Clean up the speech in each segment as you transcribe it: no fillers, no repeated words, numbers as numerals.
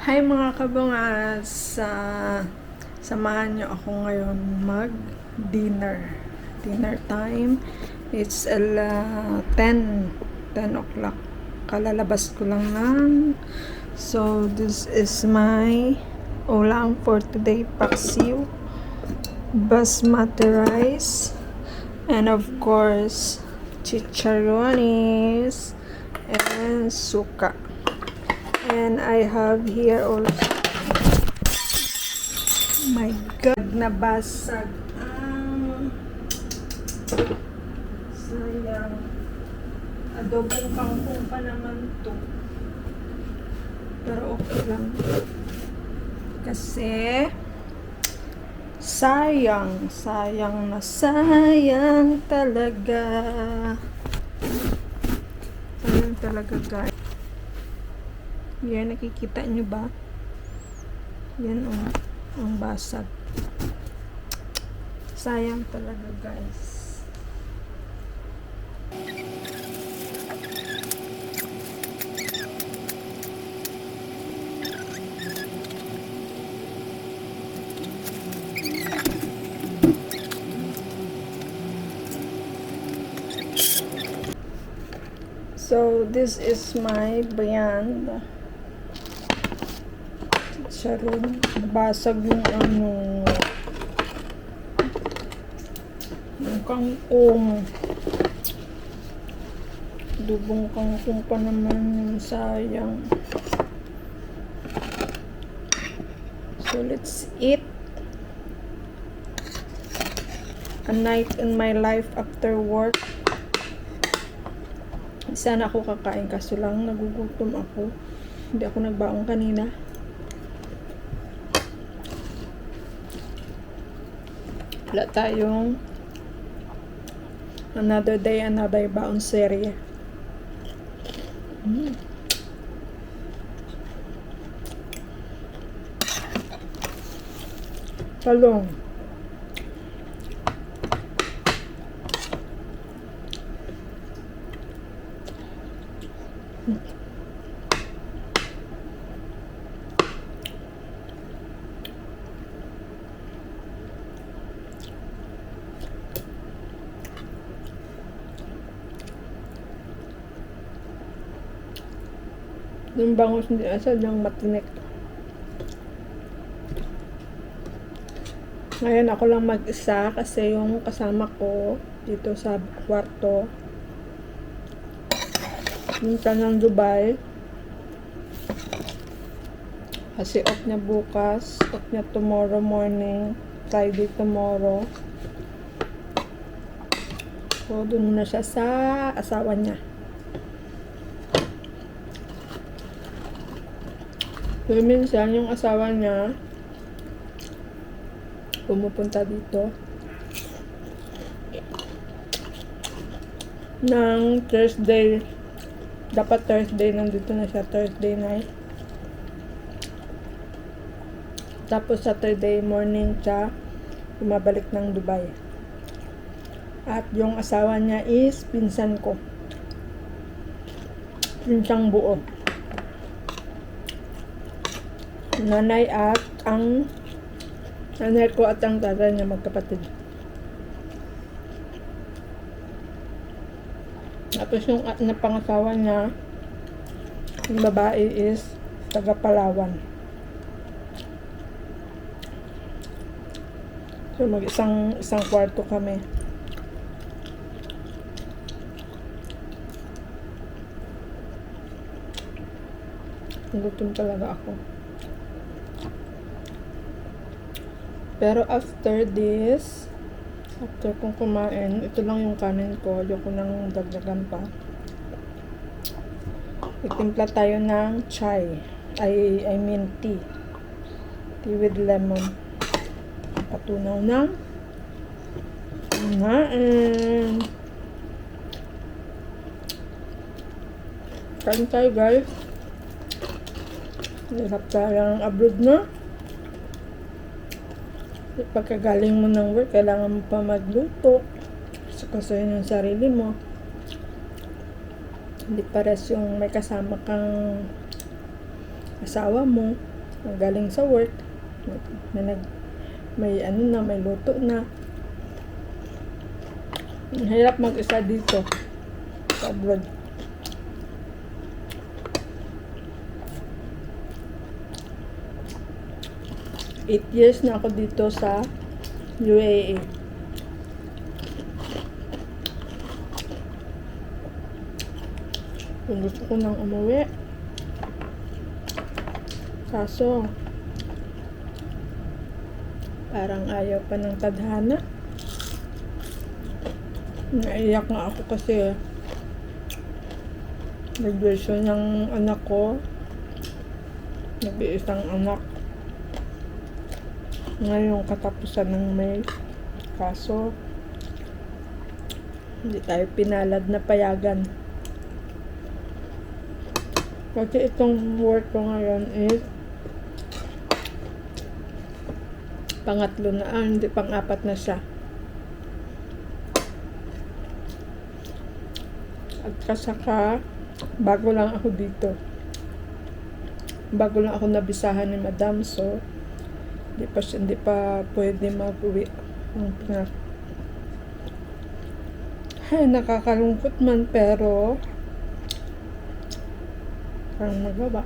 Hi mga kabungas! Samahan niyo ako ngayon mag-dinner. Dinner time. It's 10 o'clock. Kalalabas ko lang ng... So, this is my ulam for today. Paksiw, basmati rice, and of course, chicharrones, and suka. And I have here also, my God, nabasag ang sayang. Adobong kangkong pa naman to. Pero okay lang. Kasi sayang na sayang talaga. Sayang talaga, guys. Yan, nakikita nyo ba? Yan, ang basag. Sayang talaga, guys. So, this is my brand. Charon, basag yung yung kangkong. Dubong kangkong pa naman, sayang. So let's eat. A night in my life after work. Sana ako kakain, kaso lang nagugutom ako. Hindi ako nagbaong kanina. Wala tayong another day, another baon serye. Talong. Yung bangus hindi asal yung matinik. Ngayon ako lang mag-isa kasi yung kasama ko dito sa kwarto minsan ng Dubai kasi off niya bukas, off niya tomorrow morning, Friday tomorrow. So dun na siya sa asawa niya. So, minsan, yung asawa niya pumupunta dito ng Thursday. Dapat Thursday, nandito na siya Thursday night. Tapos Saturday morning siya bumabalik ng Dubai. At yung asawa niya is pinsan ko. Pinsang buo. Nanay at ang nanay ko at ang tatay niya magkapatid. Tapos yung pangasawa niya, yung babae is taga Palawan. So isang kwarto kami. Gutom talaga ako. Pero after this, after kong kumain, ito lang yung kanin ko. Ayoko nang dagdagan pa. Itimpla tayo ng chai. I mean tea. Tea with lemon. Patunaw ng kumain. Kain tayo, guys. Hirap tayo ng abroad na. Pagkagaling mo ng work, kailangan mo pa magluto. Kasuhin yung sarili mo. Hindi pares yung may kasama kang asawa mo. galing sa work, may ano na, may luto na. Hirap mag-isa dito sa abroad. Eight years na ako dito sa UAE. Kung gusto ko nang umuwi, kaso parang ayaw pa ng tadhana. Naiyak nga ako kasi graduation ng anak ko, nag-iisang anak, ngayong katapusan ng May. Kaso hindi tayo pinalad na payagan kasi itong work ko ngayon is pangatlo na, hindi, pang-apat na siya. At kasaka, bago lang ako dito. Bago lang ako nabisahan ni Madam, so hindi pa pwede mag-uwi. Ay, nakakalungkot man, pero parang magawa.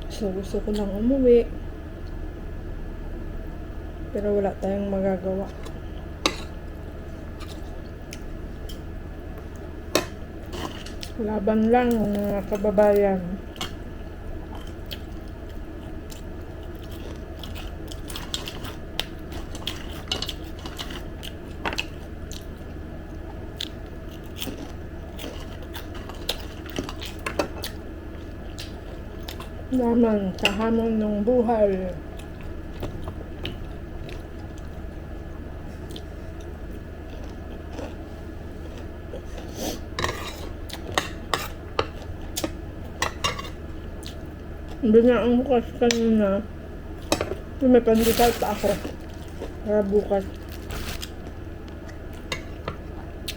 So, gusto ko lang umuwi, pero wala tayong magagawa. Laban lang, mga kababayan. Laman sa hamon ng buhay. Binaan ko kasi kanina, may pandesal pa ako para bukas.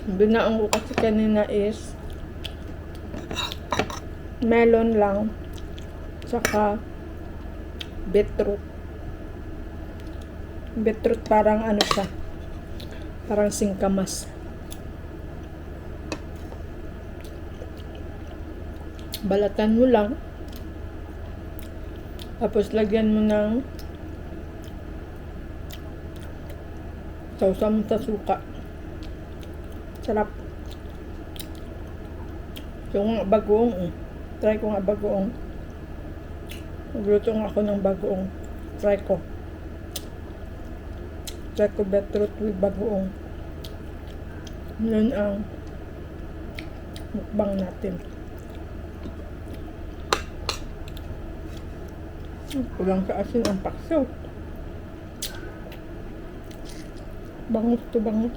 Binaan ko kasi kanina is melon lang, saka beetroot. Beetroot parang ano siya, parang singkamas. Balatan mo lang, tapos lagyan mo ng sausaw mo sa suka. Sarap. Yung bagoong, try ko nga bagoong. Magluto nga ako ng bagoong. Try ko beetroot with bagoong. Yun ang mukbang natin. Kulang sa asin ang paksiw. Bangus to bangus.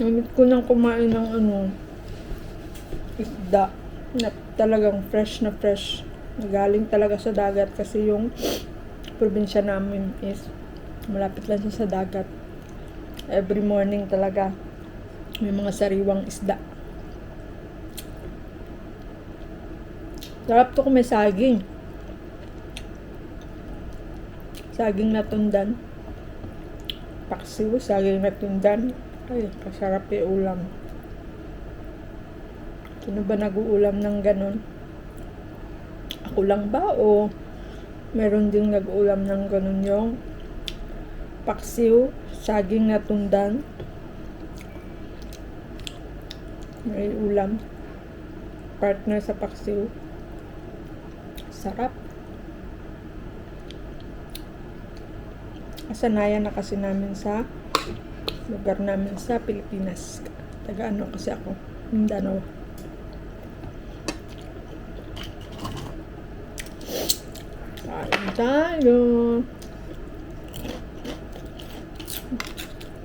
Namit ko nang kumain ng isda na talagang fresh na fresh. Galing talaga sa dagat kasi yung probinsya namin is malapit lang siya sa dagat. Every morning talaga may mga sariwang isda. Sarap to kung may saging. Saging na tundan. Paksiw, saging na tundan. Ay, kasarap yung ulam. Sino ba nag-uulam ng ganun? Ako lang ba o meron ding nag-uulam ng ganun, yung paksiw, saging na tundan, may ulam, partner sa paksiw. Sarap. Kasanayan na kasi namin sa lugar namin sa Pilipinas. Taga ano kasi ako, Mindanao. Kain tayo.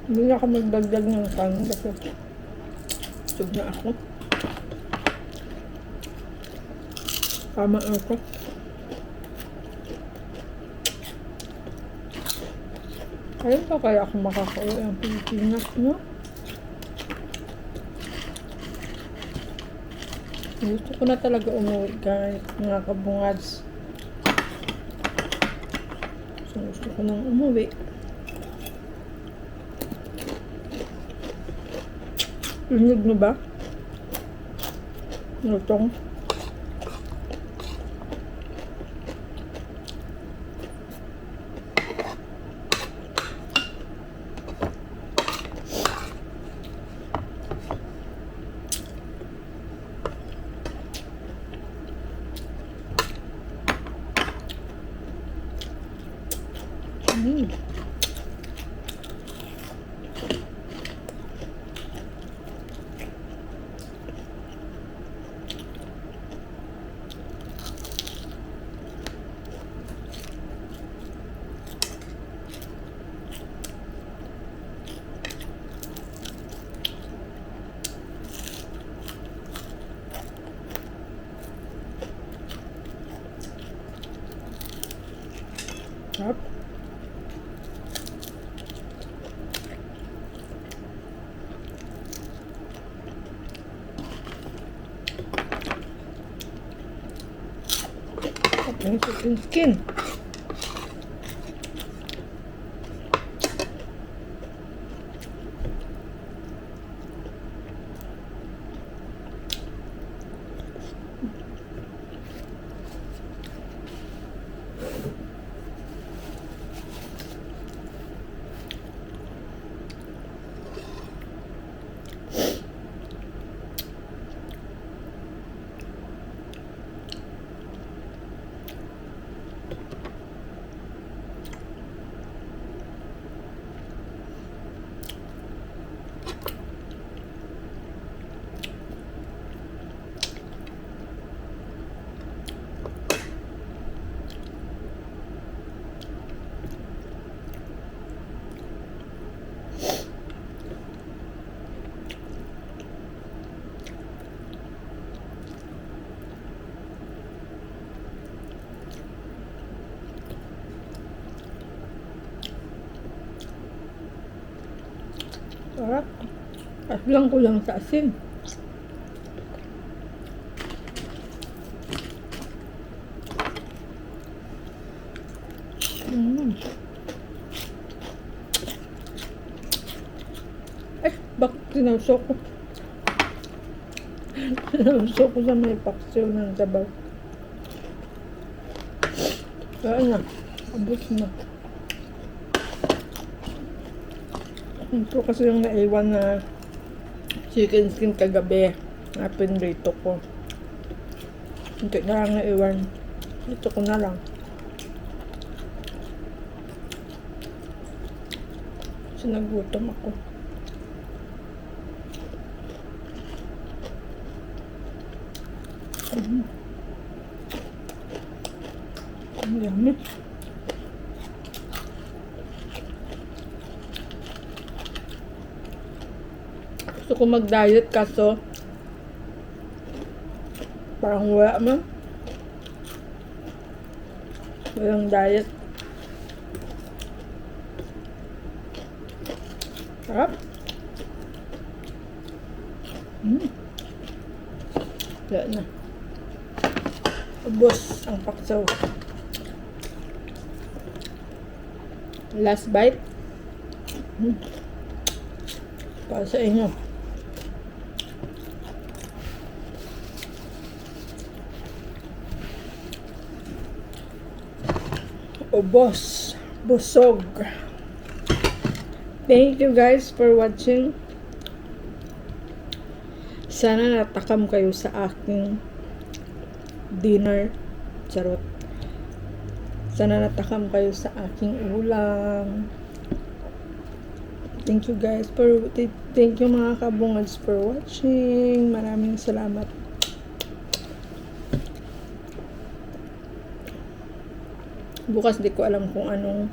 Hindi na ako magdagdag ng kanin kasi sug na ako. Tama ako. Ayun pa kaya ako makakauwi ang Pilipinas, no? Gusto ko na talaga umuwi guys, mga kabungads. So, gusto ko nang umuwi. Rinig mo ba? Lutong. Mm. Sarap. Ang chicken skin. Sarap. Lang ko lang sa asin. Bakit sinawsok ko? Sinawsok ko sa may paksiw ng sabaw. Kaya na. Abot na. Ito kasi yung naiwan na chicken skin kagabi na pinrito ko. Hindi na lang naiwan. Ito ko na lang. Kasi nagutom ako. Ang yummy. Gusto ko mag-diet kaso parang wala man. Walang diet. Sarap. Wala na. Ubos ang paksaw. Last bite. Para sa inyo. Ubos. Busog. Thank you guys for watching. Sana natakam kayo sa aking dinner. Charot. Sana natakam kayo sa aking ulam. Thank you guys for thank you mga kabungads for watching. Maraming salamat. Bukas di ko alam kung anong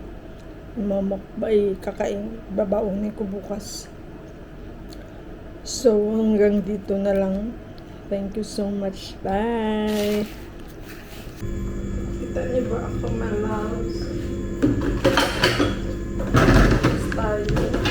mamukbay kakain babaonin ko bukas. So hanggang dito na lang. Thank you so much. Bye. Kita niyo ba ako malaos? Style.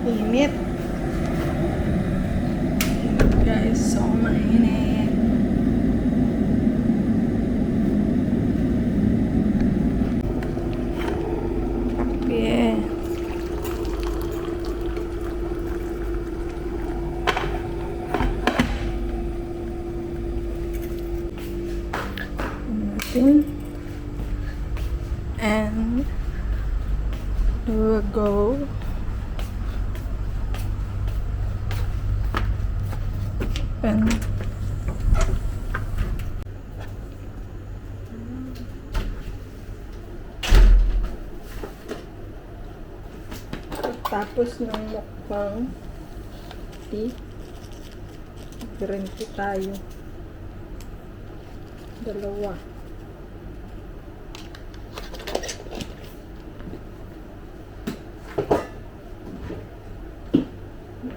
Init. Guys, so mainit. Kape. And we'll go and tapos ng mukbang tea, green tea tayo. Dalawa.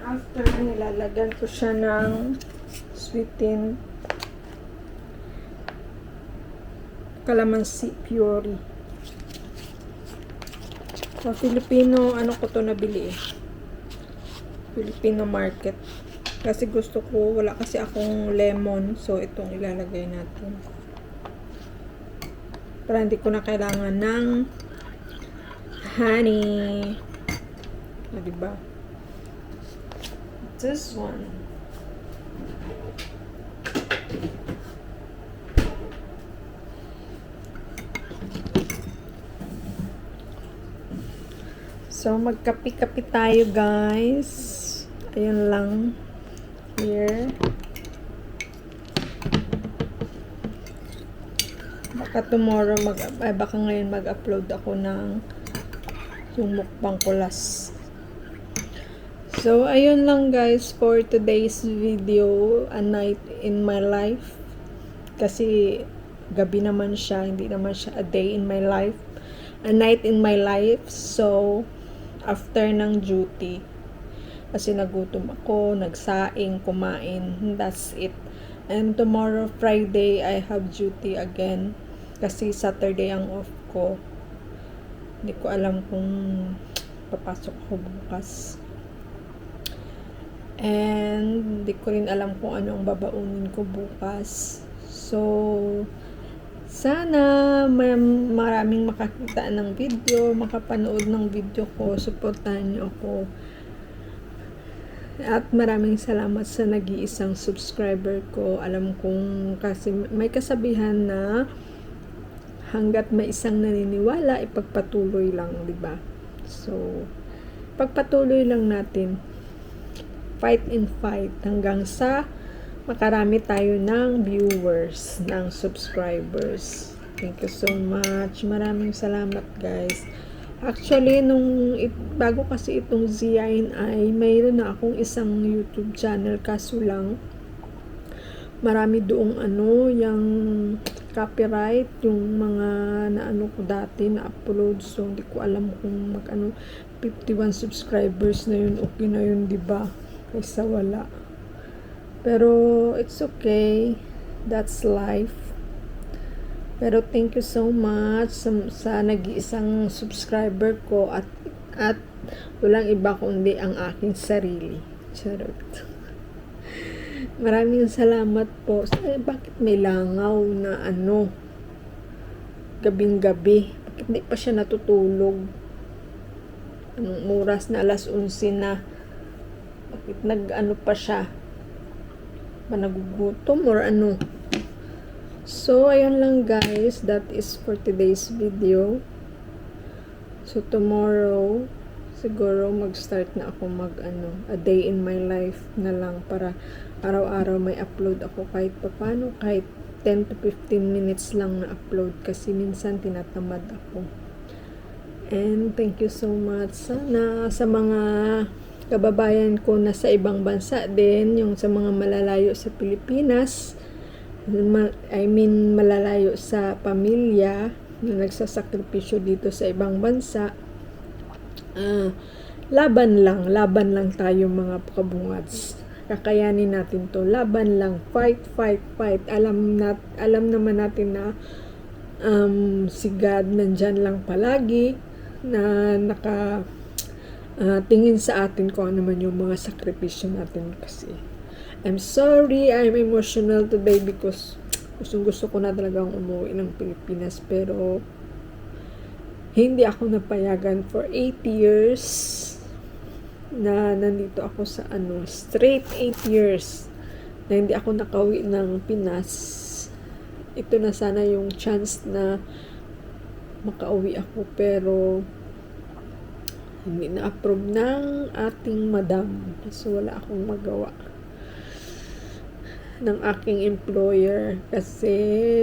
After, nilalagyan ko siya ng sweetened calamansi puree. Sa Filipino, ano ko to nabili eh. Filipino market. Kasi gusto ko, wala kasi akong lemon. So, itong ilalagay natin. Para hindi ko na kailangan ng honey. O, diba? This one. So, magkapi-kapi tayo, guys. Ayun lang. Here. Baka tomorrow, baka ngayon mag-upload ako ng yung mukbang ko last. So, ayun lang, guys, for today's video, a night in my life. Kasi, gabi naman siya, hindi naman siya a day in my life. A night in my life. So, after ng duty, kasi nagutom ako, nagsaing, kumain, that's it. And tomorrow, Friday, I have duty again. Kasi Saturday ang off ko. Hindi ko alam kung papasok ako bukas. And hindi ko rin alam kung ano ang babaunin ko bukas. So, sana maraming makakita ng video, makapanood ng video ko, supportahan niyo ako. At maraming salamat sa nag-iisang subscriber ko. Alam kong kasi may kasabihan na hanggat may isang naniniwala, ipagpatuloy lang, di ba? So, pagpatuloy lang natin. Fight and fight hanggang sa makarami tayo ng viewers, ng subscribers. Thank you so much. Maraming salamat, guys. Actually, bago kasi itong ZINI, mayroon na akong isang YouTube channel, kaso lang, marami doong yung copyright, yung mga naano ko dati na upload. So, hindi ko alam kung 51 subscribers na yun, okay na yun, diba? Kaysa wala. Pero, it's okay. That's life. Pero thank you so much sa nag-iisang subscriber ko at walang iba kundi ang aking sarili. Charot. Maraming salamat po. Bakit may langaw na gabing-gabi? Bakit di pa siya natutulog? Anong oras na? 11:00 na. Bakit pa siya? Ba nagugutom or ano? So, ayun lang, guys. That is for today's video. So, tomorrow, siguro mag-start na ako a day in my life na lang para araw-araw may upload ako kahit papano, kahit 10 to 15 minutes lang na upload kasi minsan tinatamad ako. And thank you so much. Sana sa mga kababayan ko na sa ibang bansa din, yung sa mga malalayo sa Pilipinas, malalayo sa pamilya na nagsasakripisyo dito sa ibang bansa, laban lang tayo mga kabungads. Kakayanin natin to, laban lang, fight. Alam naman natin na si God nandyan lang palagi, na tingin sa atin kung ano man yung mga sakripisyo natin kasi. I'm sorry, I'm emotional today because gusto ko na talagang umuwi ng Pilipinas pero hindi ako napayagan for 8 years na nandito ako sa straight 8 years na hindi ako nakauwi ng Pinas. Ito na sana yung chance na makauwi ako pero hindi na-approve ng ating madam. So, wala akong magawa ng aking employer kasi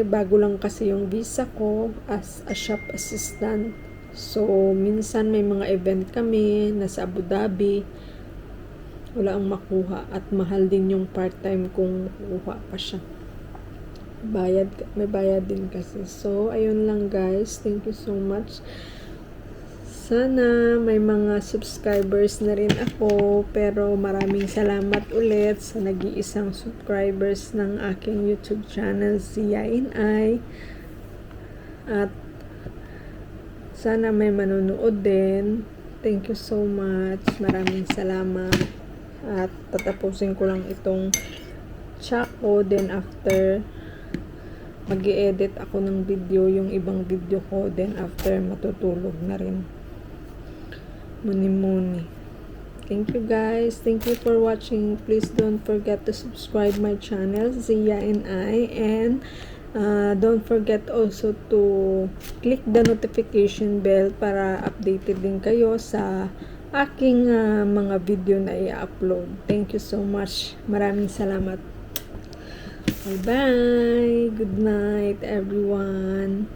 bago lang kasi yung visa ko as a shop assistant. So, minsan may mga event kami nasa Abu Dhabi, wala ang makuha at mahal din yung part-time kung makuha pa siya. May bayad din kasi. So, ayun lang guys. Thank you so much. Sana may mga subscribers na rin ako, pero maraming salamat ulit sa nag-iisang subscribers ng aking YouTube channel, si Yain Ay. At sana may manonood din. Thank you so much. Maraming salamat. At tatapusin ko lang itong chat ko. Then after, mag-i-edit ako ng video, yung ibang video ko. Then after, matutulog na rin. Muni. Thank you guys. Thank you for watching. Please don't forget to subscribe my channel, Zia and I. And don't forget also to click the notification bell para updated din kayo sa aking mga video na i-upload. Thank you so much. Maraming salamat. Bye-bye. Good night, everyone.